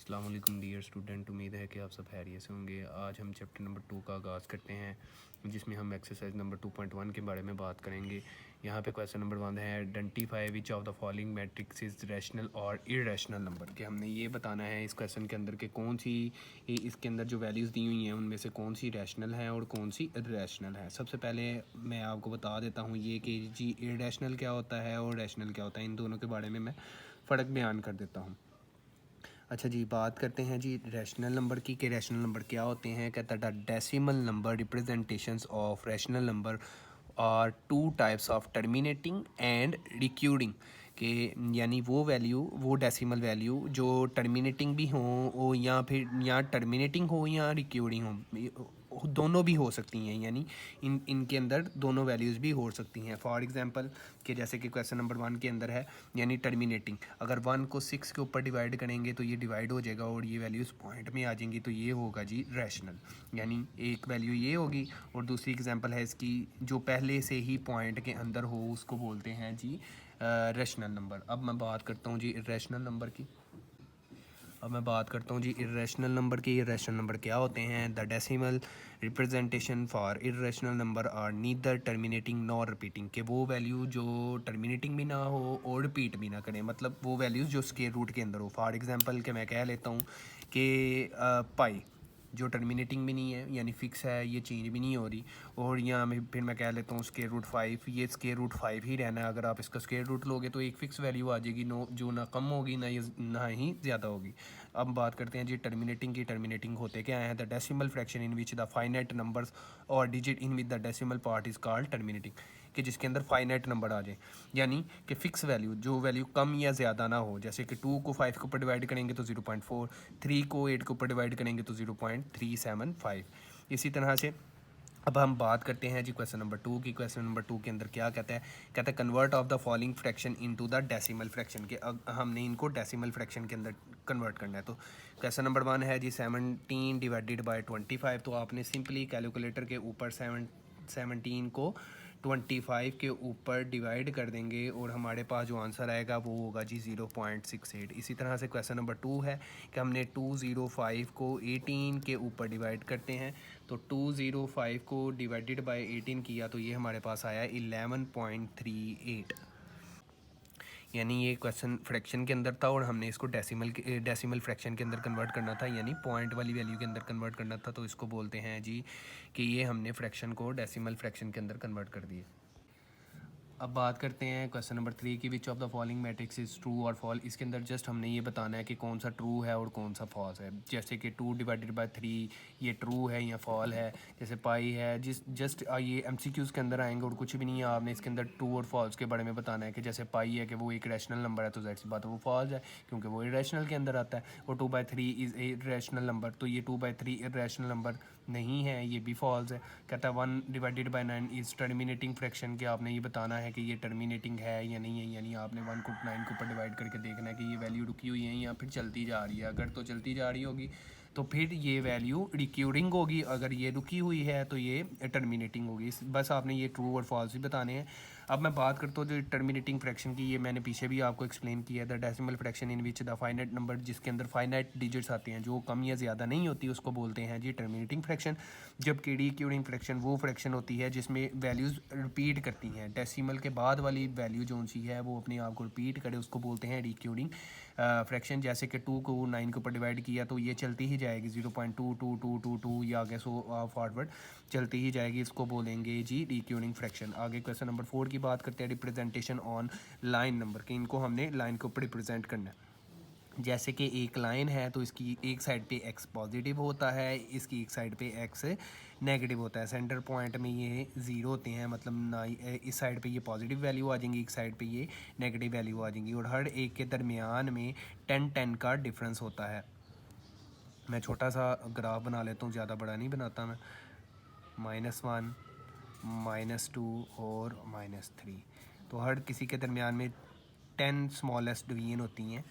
अस्सलाम वालेकुम dear student, उम्मीद है कि आप सब खैरियत से होंगे। आज हम चैप्टर नंबर 2 का आगाज़ करते हैं, जिसमें हम एक्सरसाइज नंबर 2.1 के बारे में बात करेंगे। यहाँ पे क्वेश्चन नंबर 1 है, identify which of the following matrix is rational और इरेशनल नंबर। कि हमने ये बताना है इस क्वेश्चन के अंदर कि कौन सी इसके अंदर जो वैल्यूज़ दी हुई हैं उनमें से कौन सी रैशनल है और कौन सी इरेशनल है। सबसे पहले मैं आपको बता देता हूँ ये कि जी इरेशनल क्या होता है और रैशनल क्या होता है, इन दोनों के बारे में मैं फ़र्क बयान कर देता हूँ। अच्छा जी, बात करते हैं जी रैशनल नंबर की कि रैशनल नंबर क्या होते हैं। कहता है the decimal number representations of rational number are two types of terminating and recurring. कि यानी वो वैल्यू, वो डेसिमल वैल्यू जो टर्मिनेटिंग भी हो या फिर या टर्मिनेटिंग हो या रिक्यूरिंग हो, दोनों भी हो सकती हैं। यानी इनके अंदर दोनों वैल्यूज़ भी हो सकती हैं। फॉर एग्जांपल कि जैसे कि क्वेश्चन नंबर 1 के अंदर है, यानी टर्मिनेटिंग, अगर 1 को 6 के ऊपर डिवाइड करेंगे तो ये डिवाइड हो जाएगा और ये वैल्यूज़ पॉइंट में आ जाएंगी, तो ये होगा जी रैशनल। यानी एक वैल्यू ये होगी और दूसरी एग्जांपल है इसकी, जो पहले से ही पॉइंट के अंदर हो उसको बोलते हैं जी रैशनल नंबर। अब मैं बात करता हूँ जी इरेशनल नंबर की। अब मैं बात करता हूँ जी इरेशनल नंबर की। इरेशनल नंबर क्या होते हैं? The decimal representation for irrational number are neither terminating nor repeating. कि वो वैल्यू जो टर्मिनेटिंग भी ना हो और रिपीट भी ना करें, मतलब वो वैल्यूज़ जो स्क्वायर रूट के अंदर हो। फॉर एग्जांपल कि मैं कह लेता हूँ कि पाई जो टर्मिनेटिंग भी नहीं है, यानी फ़िक्स है, ये चेंज भी नहीं हो रही। और यहाँ में फिर मैं कह लेता हूँ स्क्वायर रूट 5, ये स्क्वायर रूट 5 ही रहना है। अगर आप इसका स्क्वायर रूट लोगे तो एक फ़िक्स वैल्यू आ जाएगी, नो जो ना कम होगी ना ही ज़्यादा होगी। अब बात करते हैं जी टर्मिनेटिंग की। टर्मिनेटिंग होते क्या हैं? The decimal fraction in which the finite numbers or digit in with the decimal part is called terminating. कि जिसके अंदर फाइनाइट नंबर आ जाए, यानी कि फ़िक्स वैल्यू, जो वैल्यू कम या ज़्यादा ना हो। जैसे कि 2 को 5 के ऊपर डिवाइड करेंगे तो 0.4, 3 को 8 के ऊपर डिवाइड करेंगे तो 0.375। इसी तरह से अब हम बात करते हैं जी क्वेश्चन नंबर 2 की। क्वेश्चन नंबर 2 के अंदर क्या कहता है? कहता है convert of the following fraction into the decimal fraction. के अब हमने इनको डेसिमल फ्रैक्शन के अंदर कन्वर्ट करना है। तो क्वेश्चन नंबर 1 है जी 17 डिवाइडेड बाय 25। तो आपने सिंपली कैलकुलेटर के ऊपर 17 को 25 के ऊपर डिवाइड कर देंगे और हमारे पास जो आंसर आएगा वो होगा जी 0.68। इसी तरह से क्वेश्चन नंबर 2 है कि हमने 205 को 18 के ऊपर डिवाइड करते हैं। तो 205 को डिवाइडेड बाय 18 किया तो ये हमारे पास आया 11.38। यानी ये क्वेश्चन फ्रैक्शन के अंदर था और हमने इसको डेसिमल फ्रैक्शन के अंदर कन्वर्ट करना था, यानी पॉइंट वाली वैल्यू के अंदर कन्वर्ट करना था। तो इसको बोलते हैं जी कि ये हमने फ्रैक्शन को डेसिमल फ्रैक्शन के अंदर कन्वर्ट कर दिया। अब बात करते हैं क्वेश्चन नंबर 3 की। Which of the following matrix is true और फॉल। इसके अंदर जस्ट हमने ये बताना है कि कौन सा ट्रू है और कौन सा फॉल्स है। जैसे कि 2 डिवाइडेड बाय 3 ये ट्रू है या फॉल है। जैसे पाई है, जस्ट ये MCQs के अंदर आएंगे और कुछ भी नहीं है। आपने इसके अंदर ट्रू और फॉल्स के बारे में बताना है कि जैसे पाई है कि वो एक रैशनल नंबर है तो ज़ाहिर सी बात है वो फॉल्स है, क्योंकि वो इरेशनल के अंदर आता है। और 2/3 इज़ ए रैशनल नंबर, तो ये 2/3 इरेशनल नंबर नहीं है, ये भी फॉल्स है। कहता है 1 divided by 9 is terminating fraction. के आपने ये बताना है कि ये टर्मिनेटिंग है या नहीं है, यानी आपने 1 को 9 के ऊपर डिवाइड करके देखना है कि ये वैल्यू रुकी हुई है या फिर चलती जा रही है। अगर तो चलती जा रही होगी तो फिर ये वैल्यू रिक्यूरिंग होगी, अगर ये रुकी हुई है तो ये टर्मिनेटिंग होगी। बस आपने ये ट्रू और फॉल्स ही बताने हैं। अब मैं बात करता हूँ जो टर्मिनेटिंग फ्रैक्शन की, ये मैंने पीछे भी आपको एक्सप्लेन किया है। The decimal fraction in which the finite number, जिसके अंदर फाइनाइट डिजिट्स आते हैं जो कम या ज़्यादा नहीं होती, उसको बोलते हैं जी टर्मिनेटिंग फ्रैक्शन। जबकि रिक्यूरिंग फ्रैक्शन वो फ्रैक्शन होती है जिसमें वैल्यूज़ रिपीट करती हैं। डेसिमल के बाद वाली वैल्यू जो सी है वो अपने आप को रिपीट करे, उसको बोलते हैं रिक्यूरिंग फ्रैक्शन। जैसे कि 2 को 9 के ऊपर डिवाइड किया तो ये चलती ही जाएगी, 0.22222 या आगे सो फॉरवर्ड चलती ही जाएगी, इसको बोलेंगे जी रिक्यूरिंग फ्रैक्शन। आगे क्वेश्चन नंबर 4 की बात करते हैं, रिप्रेजेंटेशन ऑन लाइन नंबर के। इनको हमने लाइन के ऊपर रिप्रेजेंट करना है। जैसे कि एक लाइन है तो इसकी एक साइड पे x पॉजिटिव होता है, इसकी एक साइड पे x नेगेटिव होता है। सेंटर पॉइंट में ये ज़ीरो होते हैं, मतलब ना इस साइड पे ये पॉजिटिव वैल्यू आ जाएंगी, एक साइड पे ये नेगेटिव वैल्यू आ जाएंगी। और हर एक के दरमियान में 10-10 का डिफरेंस होता है। मैं छोटा सा ग्राफ बना लेता हूँ, ज़्यादा बड़ा नहीं बनाता मैं। -1, -2 और -3, तो हर किसी के दरमियान में 10 स्मॉलेस्ट डिवीजन होती हैं।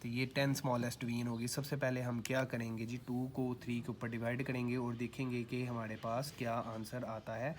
तो ये 10 स्मॉलेस्ट डिवीजन होगी। सबसे पहले हम क्या करेंगे जी, 2 को 3 के ऊपर डिवाइड करेंगे और देखेंगे कि हमारे पास क्या आंसर आता है।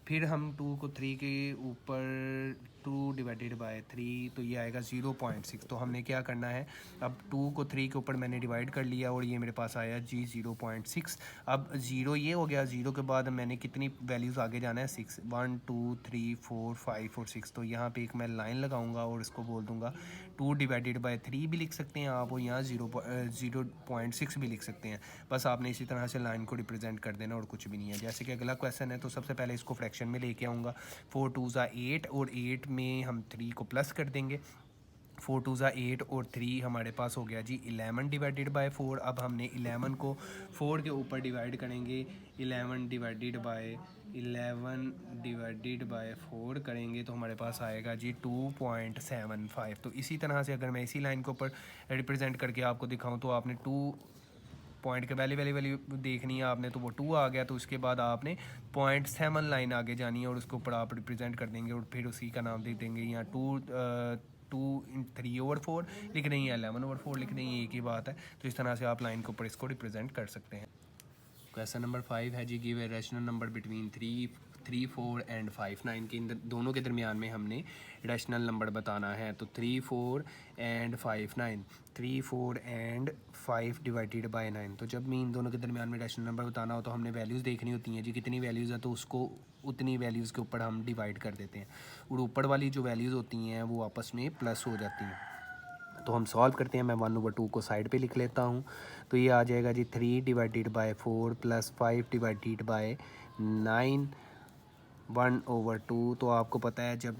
फिर हम 2 को 3 के ऊपर 2 डिवाइडेड बाय 3 तो ये आएगा 0.6। तो हमने क्या करना है, अब 2 को 3 के ऊपर मैंने डिवाइड कर लिया और ये मेरे पास आया जी 0.6। अब 0 ये हो गया, 0 के बाद मैंने कितनी वैल्यूज़ आगे जाना है 6, 1 2 3 4 5 और 6। तो यहाँ पे एक मैं लाइन लगाऊंगा और इसको बोल दूंगा 2 डिवाइडेड बाय 3 भी लिख सकते हैं आप, और यहाँ 0.6 भी लिख सकते हैं। बस आपने इसी तरह से लाइन को रिप्रेजेंट कर देना और कुछ भी नहीं है। जैसे कि अगला क्वेश्चन है, तो सबसे पहले इसको फ्रैक्शन में लेके आऊँगा। 4 2 8 और 8 में हम 3 को प्लस कर देंगे। 4 2 8 और 3 हमारे पास हो गया जी 11 डिवाइडेड बाय 4। अब हमने 11 को 4 के ऊपर डिवाइड करेंगे, 11 डिवाइडेड बाय 4 करेंगे तो हमारे पास आएगा जी 2.75। तो इसी तरह से अगर मैं इसी लाइन के ऊपर रिप्रेजेंट करके आपको दिखाऊं तो आपने 2 पॉइंट के वैल्यू देखनी है आपने, तो वो 2 आ गया। तो उसके बाद आपने 0.7 लाइन आगे जानी है और उसके ऊपर आप रिप्रेजेंट कर देंगे और फिर उसी का नाम दे देंगे। यहाँ 3/4 लिख रही है, 11/4 लिख रही है, एक ही बात है। तो इस तरह से आप लाइन के ऊपर इसको रिप्रेजेंट कर सकते हैं। क्वेश्चन नंबर 5 है जी, give a rational number between 3 4 and 5 9 के दोनों के दरमियान में हमने रैशनल नंबर बताना है। तो 3 4 एंड 5 9, 3 4 एंड 5 डिवाइडेड बाय 9। तो जब भी इन दोनों के दरमियान में रैशनल नंबर बताना हो तो हमने वैल्यूज़ देखनी होती हैं जी, कितनी वैल्यूज़ है तो उसको उतनी वैल्यूज़ के ऊपर हम डिवाइड कर देते हैं और ऊपर वाली जो वैल्यूज़ होती हैं वो आपस में प्लस हो जाती हैं। तो हम सॉल्व करते हैं। मैं 1/2 को साइड पे लिख लेता हूँ। तो ये आ जाएगा जी 3 divided by 4 plus 5 divided by 9 1/2। तो आपको पता है जब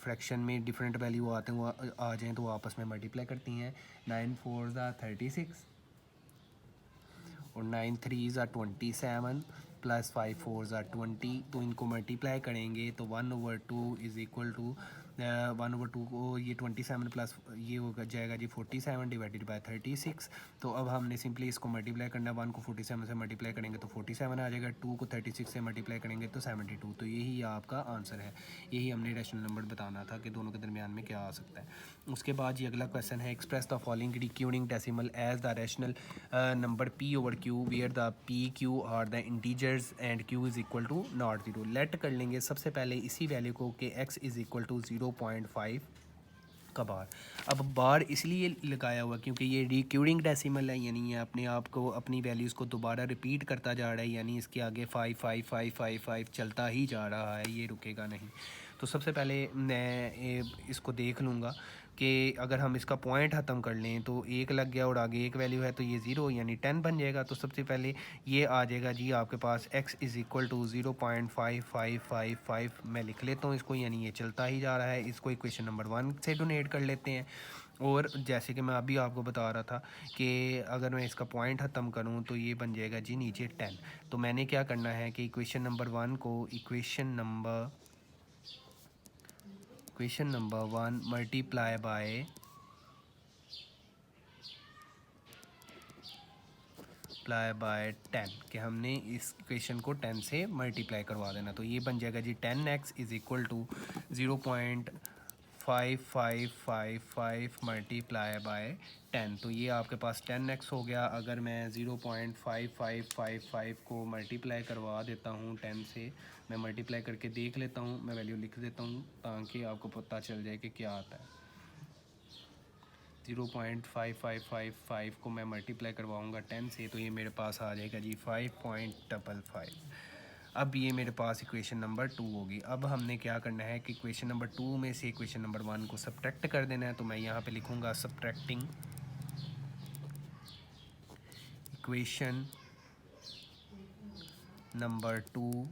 फ्रैक्शन में डिफरेंट वैल्यू आते हैं वो आ जाएँ तो वो आपस में मल्टीप्लाई करती हैं। 9 4 36 और 9 3 27 प्लस 5 4 20। तो इनको मल्टीप्लाई करेंगे तो 1/2 इज़ इक्वल टू 1/2 को ये 27 प्लस ये हो जाएगा जी 47 डिवाइडेड बाय 36। तो अब हमने सिंपली इसको मल्टीप्लाई करना है। 1 को 47 से मल्टीप्लाई करेंगे तो 47 आ जाएगा, 2 को 36 से मल्टीप्लाई करेंगे तो 72। तो यही आपका आंसर है। यही हमने रैशनल नंबर बताना था कि दोनों के दरमियान में क्या आ सकता है। उसके बाद ये अगला क्वेश्चन है, express the following recurring decimal as the rational number p/q where the p q are the integers and q is equal to not 0। Let कर लेंगे सबसे पहले इसी वैल्यू को कि x इज़ इक्वल टू 0.5 का बार। अब बार इसलिए लगाया हुआ क्योंकि ये रिक्यूरिंग डेसिमल है, यानी ये अपने आप को अपनी वैल्यूज़ को दोबारा रिपीट करता जा रहा है, यानी इसके आगे 5 5 5 5 5 चलता ही जा रहा है, ये रुकेगा नहीं। तो सबसे पहले मैं इसको देख लूँगा कि अगर हम इसका पॉइंट ख़त्म कर लें तो 1 लग गया और आगे एक वैल्यू है तो ये 0 यानी 10 बन जाएगा। तो सबसे पहले ये आ जाएगा जी आपके पास x इज़ इक्वल टू 0.5555 मैं लिख लेता हूँ इसको, यानी ये चलता ही जा रहा है। इसको इक्वेशन नंबर 1 से डोनेट कर लेते हैं। और जैसे कि मैं अभी आपको बता रहा था कि अगर मैं इसका पॉइंट ख़त्म करूँ तो ये बन जाएगा जी नीचे 10। तो मैंने क्या करना है कि इक्वेशन नंबर 1 को इक्वेशन नंबर 1 मल्टीप्लाई बाय 10 कि हमने इस इक्वेशन को 10 से मल्टीप्लाई करवा देना। तो ये बन जाएगा जी 10x is equal to 0.5555 multiply by 10। तो ये आपके पास 10x हो गया। अगर मैं 0.5555 को मल्टीप्लाई करवा देता हूँ 10 से, मैं मल्टीप्लाई करके देख लेता हूँ, मैं वैल्यू लिख देता हूँ ताकि आपको पता चल जाए कि क्या आता है। 0.5555 को मैं मल्टीप्लाई करवाऊँगा 10 से तो ये मेरे पास आ जाएगा जी 5.55। अब ये मेरे पास इक्वेशन नंबर 2 होगी। अब हमने क्या करना है कि इक्वेशन नंबर 2 में से इक्वेशन नंबर 1 को सब्ट्रैक्ट कर देना है। तो मैं यहाँ पे लिखूँगा subtracting equation number 2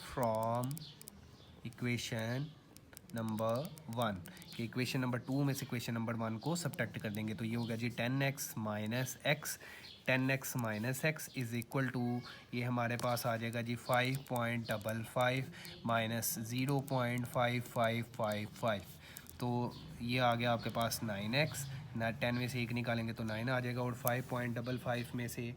from equation number 1 कि इक्वेशन नंबर 2 में से इक्वेशन नंबर 1 को सब्ट्रैक्ट कर देंगे। तो ये होगा जी 10x minus x, 10x minus x is equal to ये हमारे पास आ जाएगा जी 5.55 माइनस 0.5555। तो ये आ गया आपके पास 9x ना, 10 में से 1 निकालेंगे तो 9 आ जाएगा और 5.55 में से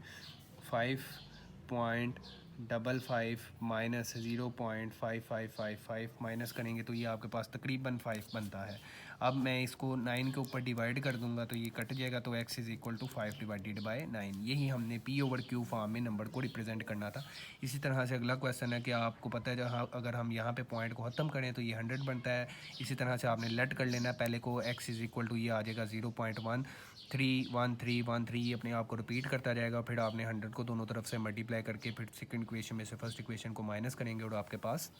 5.55 55 माइनस 0.5555 माइनस करेंगे तो ये आपके पास तकरीबन 5 बनता है। अब मैं इसको 9 के ऊपर डिवाइड कर दूंगा तो ये कट जाएगा, तो x is equal to 5 divided by 9। यही हमने p/q फॉर्म में नंबर को रिप्रेजेंट करना था। इसी तरह से अगला क्वेश्चन है कि आपको पता है जहाँ अगर हम यहाँ पे पॉइंट को ख़त्म करें तो ये 100 बनता है। इसी तरह से आपने लेट कर लेना है, पहले को x इज़ इक्वल टू ये आ जाएगा 0.131313, ये अपने आप को रिपीट करता जाएगा। फिर आपने 100 को दोनों तरफ से मल्टीप्लाई करके फिर सेकंड इक्वेशन में से फर्स्ट इक्वेशन को माइनस करेंगे और आपके पास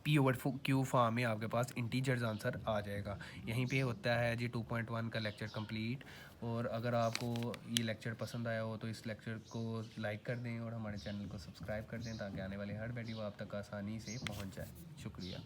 p/q फॉर्म में आपके पास इंटीजर्स आंसर आ जाएगा। यहीं पे होता है जी 2.1 का लेक्चर कंप्लीट। और अगर आपको ये लेक्चर पसंद आया हो तो इस लेक्चर को लाइक कर दें और हमारे चैनल को सब्सक्राइब कर दें ताकि आने वाले हर वीडियो आप तक आसानी से पहुंच जाए। शुक्रिया।